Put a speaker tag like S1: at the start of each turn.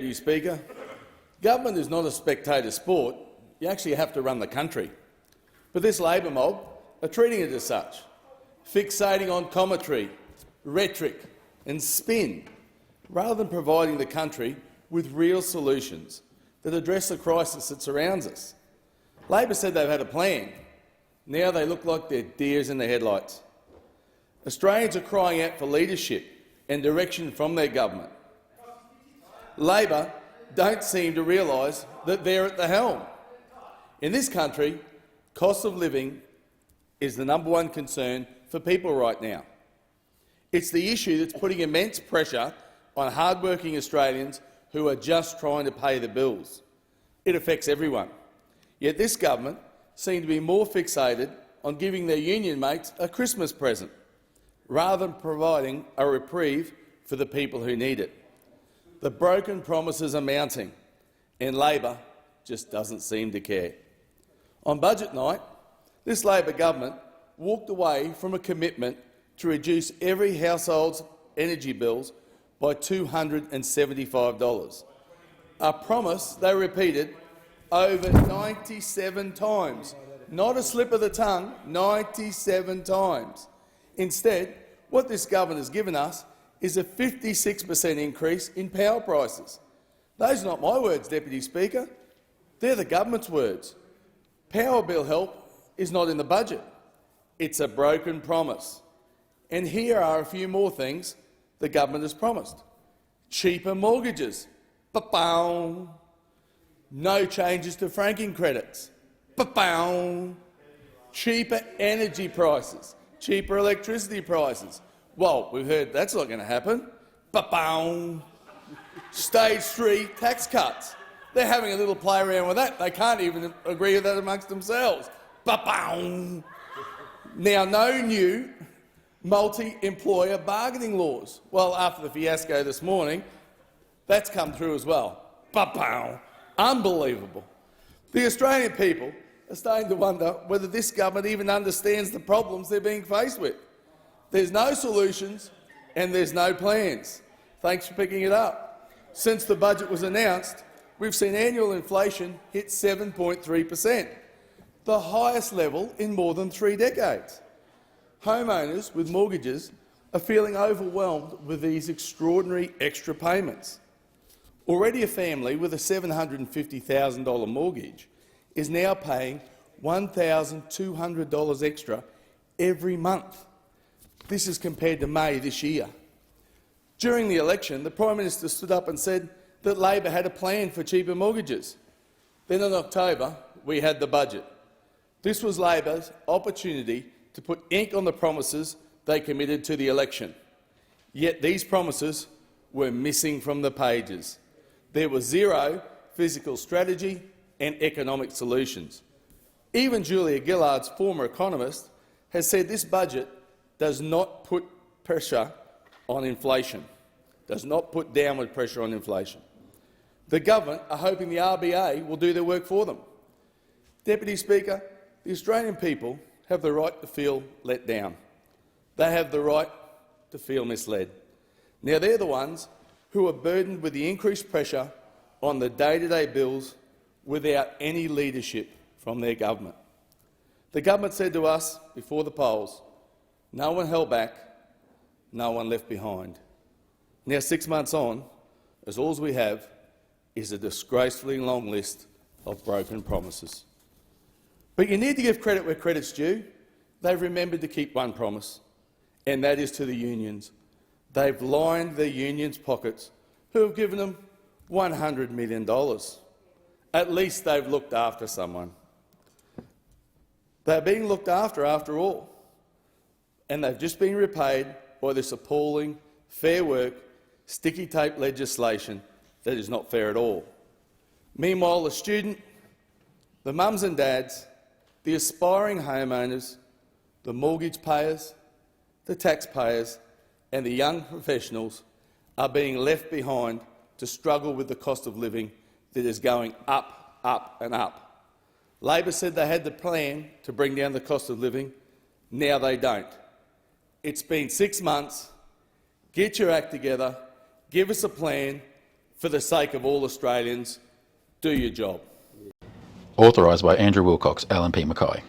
S1: Deputy Speaker. Government is not a spectator sport. You actually have to run the country. But this Labor mob are treating it as such, fixating on commentary, rhetoric and spin, rather than providing the country with real solutions that address the crisis that surrounds us. Labor said they've had a plan. Now they look like they're deers in the headlights. Australians are crying out for leadership and direction from their government. Labor don't seem to realise that they're at the helm. In this country, cost of living is the #1 concern for people right now. It's the issue that's putting immense pressure on hard-working Australians who are just trying to pay the bills. It affects everyone. Yet this government seems to be more fixated on giving their union mates a Christmas present, rather than providing a reprieve for the people who need it. The broken promises are mounting, and Labor just doesn't seem to care. On budget night, this Labor government walked away from a commitment to reduce every household's energy bills by $275, a promise they repeated over 97 times. Not a slip of the tongue, 97 times. Instead, what this government has given us is a 56% increase in power prices. Those are not my words, Deputy Speaker. They're the government's words. Power bill help is not in the budget. It's a broken promise. And here are a few more things the government has promised. Cheaper mortgages. Ba-bow. No changes to franking credits. Ba-bow. Cheaper energy prices. Cheaper electricity prices. Well, we've heard that's not going to happen. Ba-bow. Stage 3 tax cuts. They're having a little play around with that. They can't even agree with that amongst themselves. Ba-bow. Now, no new multi-employer bargaining laws. Well, after the fiasco this morning, that's come through as well. Ba-bow. Unbelievable. The Australian people are starting to wonder whether this government even understands the problems they're being faced with. There's no solutions and there's no plans. Thanks for picking it up. Since the budget was announced, we've seen annual inflation hit 7.3%, the highest level in more than 3 decades. Homeowners with mortgages are feeling overwhelmed with these extraordinary extra payments. Already a family with a $750,000 mortgage is now paying $1,200 extra every month. This is compared to May this year. During the election, the Prime Minister stood up and said that Labor had a plan for cheaper mortgages. Then in October, we had the budget. This was Labor's opportunity to put ink on the promises they committed to the election. Yet these promises were missing from the pages. There was zero physical strategy and economic solutions. Even Julia Gillard's former economist has said this budget does not put pressure on inflation, does not put downward pressure on inflation. The government are hoping the RBA will do their work for them. Deputy Speaker, the Australian people have the right to feel let down. They have the right to feel misled. Now they're the ones who are burdened with the increased pressure on the day-to-day bills without any leadership from their government. The government said to us before the polls, no one held back, no one left behind. Now, 6 months on, as all we have is a disgracefully long list of broken promises. But you need to give credit where credit's due. They've remembered to keep one promise, and that is to the unions. They've lined their unions' pockets, who have given them $100 million. At least they've looked after someone. They're being looked after all, and they've just been repaid by this appalling, Fair Work, sticky tape legislation that is not fair at all. Meanwhile, the student, the mums and dads, the aspiring homeowners, the mortgage payers, the taxpayers and the young professionals are being left behind to struggle with the cost of living that is going up, up and up. Labor said they had the plan to bring down the cost of living. Now they don't. It's been 6 months. Get your act together. Give us a plan. for the sake of all Australians, do your job.
S2: Authorised by Andrew Wilcox, LNP Mackay.